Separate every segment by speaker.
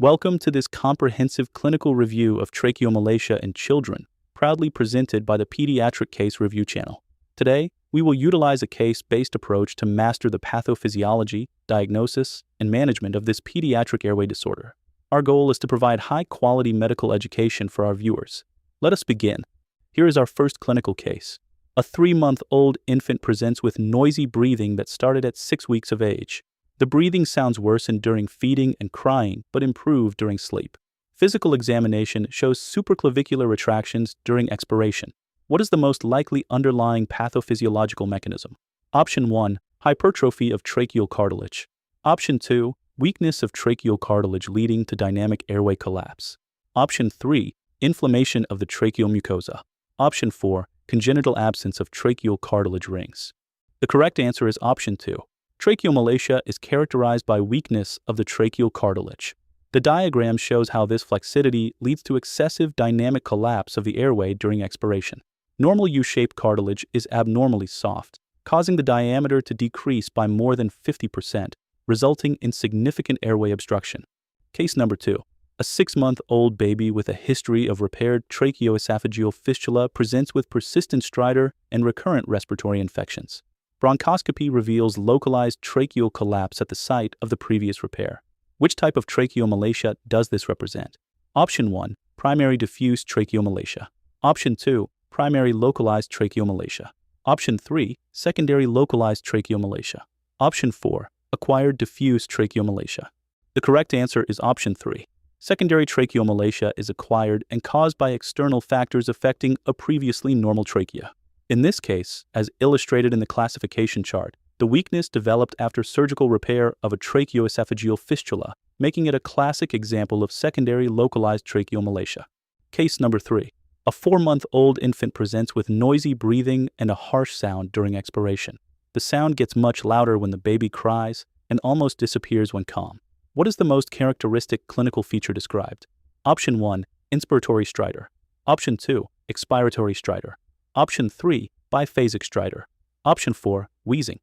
Speaker 1: Welcome to this comprehensive clinical review of tracheomalacia in children, proudly presented by the Pediatric Case Review channel. Today, we will utilize a case-based approach to master the pathophysiology, diagnosis, and management of this pediatric airway disorder. Our goal is to provide high-quality medical education for our viewers. Let us begin. Here is our first clinical case. A 3-month-old infant presents with noisy breathing that started at 6 weeks of age. The breathing sounds worsened during feeding and crying, but improved during sleep. Physical examination shows supraclavicular retractions during expiration. What is the most likely underlying pathophysiological mechanism? Option 1. Hypertrophy of tracheal cartilage. Option 2. Weakness of tracheal cartilage leading to dynamic airway collapse. Option 3. Inflammation of the tracheal mucosa. Option 4. Congenital absence of tracheal cartilage rings. The correct answer is option 2. Tracheomalacia is characterized by weakness of the tracheal cartilage. The diagram shows how this flexity leads to excessive dynamic collapse of the airway during expiration. Normal U-shaped cartilage is abnormally soft, causing the diameter to decrease by more than 50%, resulting in significant airway obstruction. Case number 2. A 6-month-old baby with a history of repaired tracheoesophageal fistula presents with persistent stridor and recurrent respiratory infections. Bronchoscopy reveals localized tracheal collapse at the site of the previous repair. Which type of tracheomalacia does this represent? Option 1. Primary diffuse tracheomalacia. Option 2. Primary localized tracheomalacia. Option 3. Secondary localized tracheomalacia. Option 4. Acquired diffuse tracheomalacia. The correct answer is option 3. Secondary tracheomalacia is acquired and caused by external factors affecting a previously normal trachea. In this case, as illustrated in the classification chart, the weakness developed after surgical repair of a tracheoesophageal fistula, making it a classic example of secondary localized tracheomalacia. Case number 3. A 4-month-old infant presents with noisy breathing and a harsh sound during expiration. The sound gets much louder when the baby cries and almost disappears when calm. What is the most characteristic clinical feature described? Option 1. Inspiratory stridor. Option 2. Expiratory stridor. Option 3. Biphasic stridor. Option 4. Wheezing.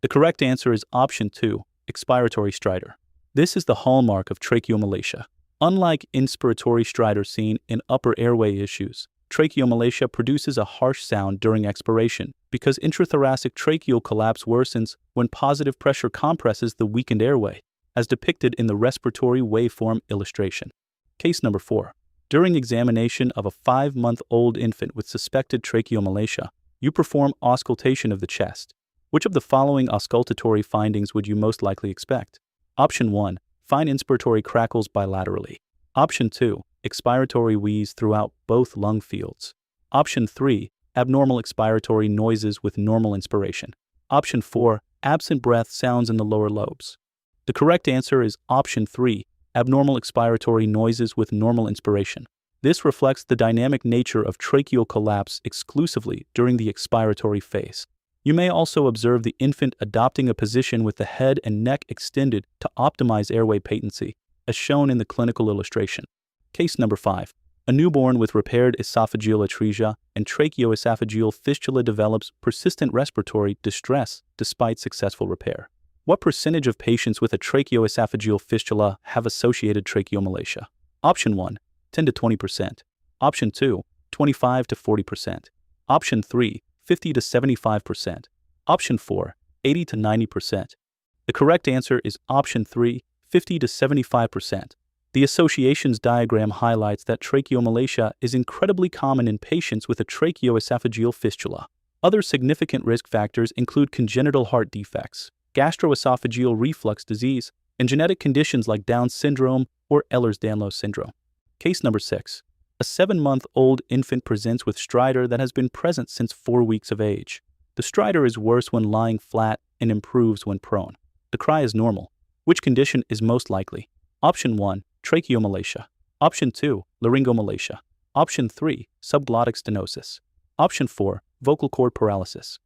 Speaker 1: The correct answer is option 2. Expiratory stridor. This is the hallmark of tracheomalacia. Unlike inspiratory stridor seen in upper airway issues, tracheomalacia produces a harsh sound during expiration because intrathoracic tracheal collapse worsens when positive pressure compresses the weakened airway, as depicted in the respiratory waveform illustration. Case number 4. During examination of a 5-month-old infant with suspected tracheomalacia, you perform auscultation of the chest. Which of the following auscultatory findings would you most likely expect? Option 1. Fine inspiratory crackles bilaterally. Option 2. Expiratory wheeze throughout both lung fields. Option 3. Abnormal expiratory noises with normal inspiration. Option 4. Absent breath sounds in the lower lobes. The correct answer is option 3. Abnormal expiratory noises with normal inspiration. This reflects the dynamic nature of tracheal collapse exclusively during the expiratory phase. You may also observe the infant adopting a position with the head and neck extended to optimize airway patency, as shown in the clinical illustration. Case number 5. A newborn with repaired esophageal atresia and tracheoesophageal fistula develops persistent respiratory distress despite successful repair. What percentage of patients with a tracheoesophageal fistula have associated tracheomalacia? Option 1, 10 to 20%. Option 2, 25 to 40%. Option 3, 50 to 75%. Option 4, 80 to 90%. The correct answer is option 3, 50 to 75%. The associations diagram highlights that tracheomalacia is incredibly common in patients with a tracheoesophageal fistula. Other significant risk factors include congenital heart defects, gastroesophageal reflux disease, and genetic conditions like Down syndrome or Ehlers-Danlos syndrome. Case number 6. A 7-month-old infant presents with stridor that has been present since 4 weeks of age. The stridor is worse when lying flat and improves when prone. The cry is normal. Which condition is most likely? Option 1. Tracheomalacia. Option 2. Laryngomalacia. Option 3. Subglottic stenosis. Option 4. Vocal cord paralysis.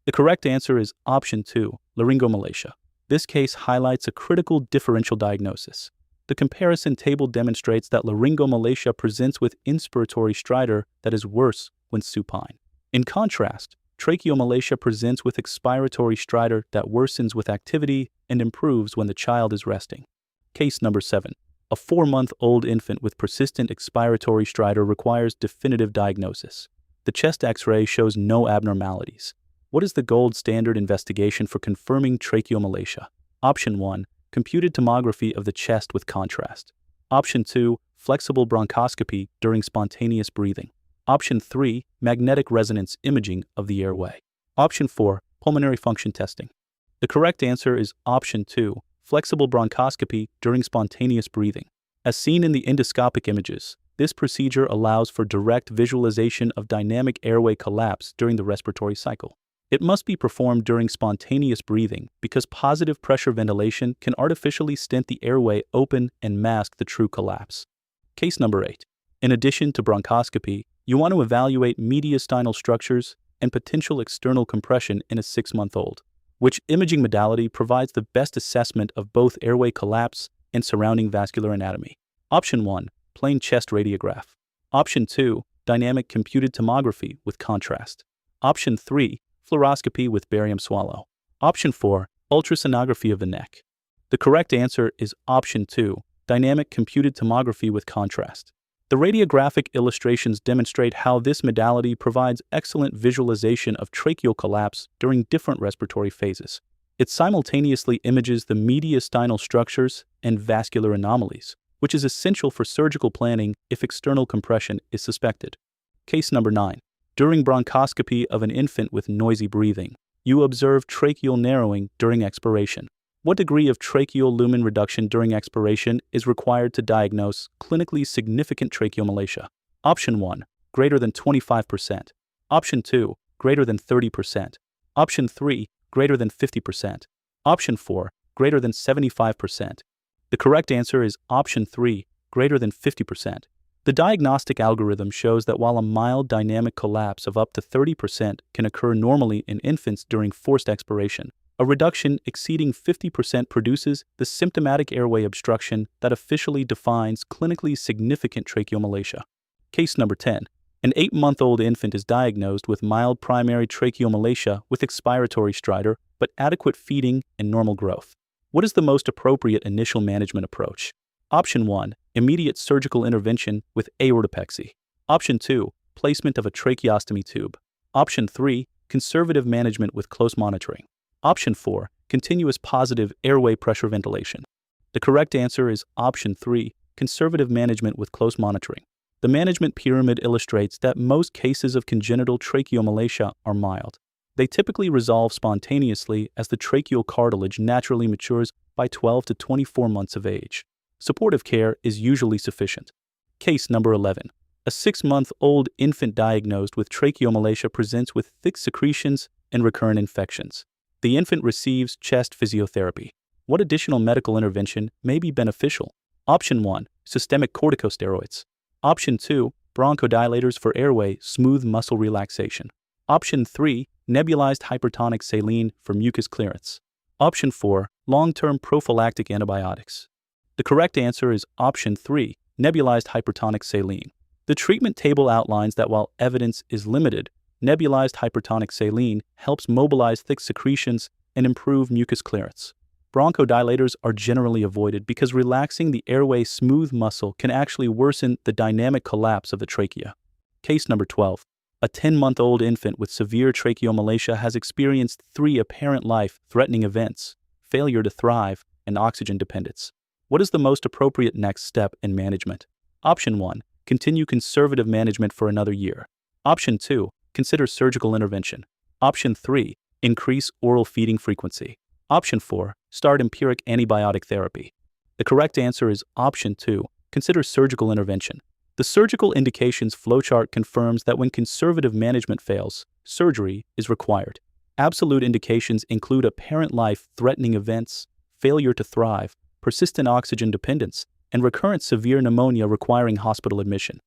Speaker 1: The correct answer is option 2, laryngomalacia. This case highlights a critical differential diagnosis. The comparison table demonstrates that laryngomalacia presents with inspiratory stridor that is worse when supine. In contrast, tracheomalacia presents with expiratory stridor that worsens with activity and improves when the child is resting. Case number 7. A 4-month-old infant with persistent expiratory stridor requires definitive diagnosis. The chest X-ray shows no abnormalities. What is the gold standard investigation for confirming tracheomalacia? Option 1. Computed tomography of the chest with contrast. Option 2. Flexible bronchoscopy during spontaneous breathing. Option 3. Magnetic resonance imaging of the airway. Option 4. Pulmonary function testing. The correct answer is Option 2. Flexible bronchoscopy during spontaneous breathing. As seen in the endoscopic images, this procedure allows for direct visualization of dynamic airway collapse during the respiratory cycle. It must be performed during spontaneous breathing because positive pressure ventilation can artificially stent the airway open and mask the true collapse. Case number 8. In addition to bronchoscopy, you want to evaluate mediastinal structures and potential external compression in a 6-month-old. Which imaging modality provides the best assessment of both airway collapse and surrounding vascular anatomy? Option 1. Plain chest radiograph. Option 2. Dynamic computed tomography with contrast. Option 3. Fluoroscopy with barium swallow. Option 4. Ultrasonography of the neck. The correct answer is Option 2. Dynamic computed tomography with contrast. The radiographic illustrations demonstrate how this modality provides excellent visualization of tracheal collapse during different respiratory phases. It simultaneously images the mediastinal structures and vascular anomalies, which is essential for surgical planning if external compression is suspected. Case number 9. During bronchoscopy of an infant with noisy breathing, you observe tracheal narrowing during expiration. What degree of tracheal lumen reduction during expiration is required to diagnose clinically significant tracheomalacia? Option 1. Greater than 25%. Option 2. Greater than 30%. Option 3. Greater than 50%. Option 4. Greater than 75%. The correct answer is Option 3. Greater than 50%. The diagnostic algorithm shows that while a mild dynamic collapse of up to 30% can occur normally in infants during forced expiration, a reduction exceeding 50% produces the symptomatic airway obstruction that officially defines clinically significant tracheomalacia. Case number 10. An 8-month-old infant is diagnosed with mild primary tracheomalacia with expiratory stridor, but adequate feeding and normal growth. What is the most appropriate initial management approach? Option 1. Immediate surgical intervention with aortopexy. Option 2. Placement of a tracheostomy tube. Option 3. Conservative management with close monitoring. Option 4. Continuous positive airway pressure ventilation. The correct answer is Option 3. Conservative management with close monitoring. The management pyramid illustrates that most cases of congenital tracheomalacia are mild. They typically resolve spontaneously as the tracheal cartilage naturally matures by 12 to 24 months of age. Supportive care is usually sufficient. Case number 11. A 6-month-old infant diagnosed with tracheomalacia presents with thick secretions and recurrent infections. The infant receives chest physiotherapy. What additional medical intervention may be beneficial? Option 1. Systemic corticosteroids. Option 2. Bronchodilators for airway smooth muscle relaxation. Option 3. Nebulized hypertonic saline for mucus clearance. Option 4. Long-term prophylactic antibiotics. The correct answer is Option 3. Nebulized hypertonic saline. The treatment table outlines that while evidence is limited, nebulized hypertonic saline helps mobilize thick secretions and improve mucus clearance. Bronchodilators are generally avoided because relaxing the airway smooth muscle can actually worsen the dynamic collapse of the trachea. Case number 12. A 10-month-old infant with severe tracheomalacia has experienced 3 apparent life-threatening events: failure to thrive and oxygen dependence. What is the most appropriate next step in management? Option 1. Continue conservative management for another year. Option 2. Consider surgical intervention. Option 3. Increase oral feeding frequency. Option 4. Start empiric antibiotic therapy. The correct answer is Option 2. Consider surgical intervention. The surgical indications flowchart confirms that when conservative management fails, surgery is required. Absolute indications include apparent life-threatening events, failure to thrive, persistent oxygen dependence, and recurrent severe pneumonia requiring hospital admission.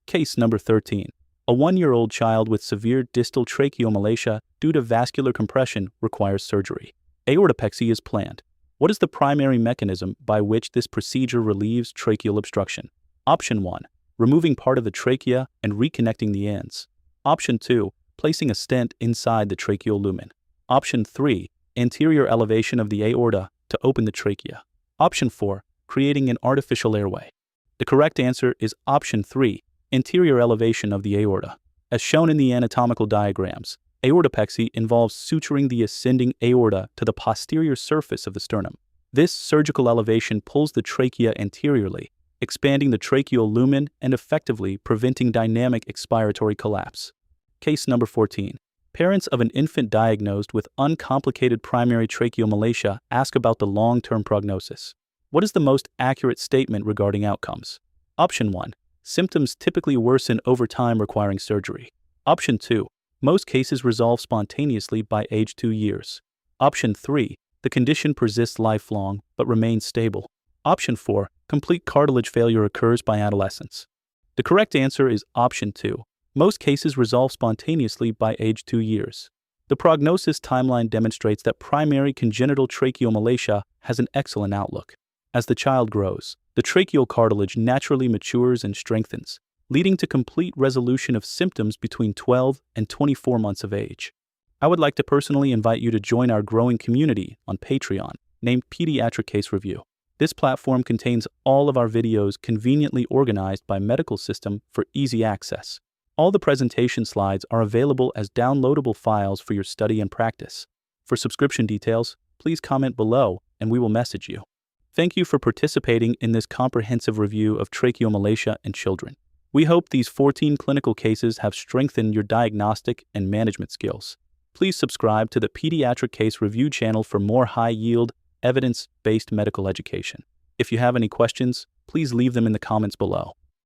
Speaker 1: Case number 13. A 1-year-old child with severe distal tracheomalacia due to vascular compression requires surgery. Aortopexy is planned. What is the primary mechanism by which this procedure relieves tracheal obstruction? Option 1. Removing part of the trachea and reconnecting the ends. Option 2. Placing a stent inside the tracheal lumen. Option 3. Anterior elevation of the aorta to open the trachea. Option 4. creating an artificial airway. The correct answer is option 3, anterior elevation of the aorta. As shown in the anatomical diagrams, aortopexy involves suturing the ascending aorta to the posterior surface of the sternum. This surgical elevation pulls the trachea anteriorly, expanding the tracheal lumen and effectively preventing dynamic expiratory collapse. Case number 14. Parents of an infant diagnosed with uncomplicated primary tracheomalacia ask about the long-term prognosis. What is the most accurate statement regarding outcomes? Option 1. Symptoms typically worsen over time requiring surgery. Option 2. Most cases resolve spontaneously by age 2 years. Option 3. The condition persists lifelong but remains stable. Option 4. Complete cartilage failure occurs by adolescence. The correct answer is option 2. Most cases resolve spontaneously by age 2 years. The prognosis timeline demonstrates that primary congenital tracheomalacia has an excellent outlook. As the child grows, the tracheal cartilage naturally matures and strengthens, leading to complete resolution of symptoms between 12 and 24 months of age. I would like to personally invite you to join our growing community on Patreon, named Pediatric Case Review. This platform contains all of our videos conveniently organized by medical system for easy access. All the presentation slides are available as downloadable files for your study and practice. For subscription details, please comment below and we will message you. Thank you for participating in this comprehensive review of tracheomalacia in children. We hope these 14 clinical cases have strengthened your diagnostic and management skills. Please subscribe to the Pediatric Case Review channel for more high-yield, evidence-based medical education. If you have any questions, please leave them in the comments below.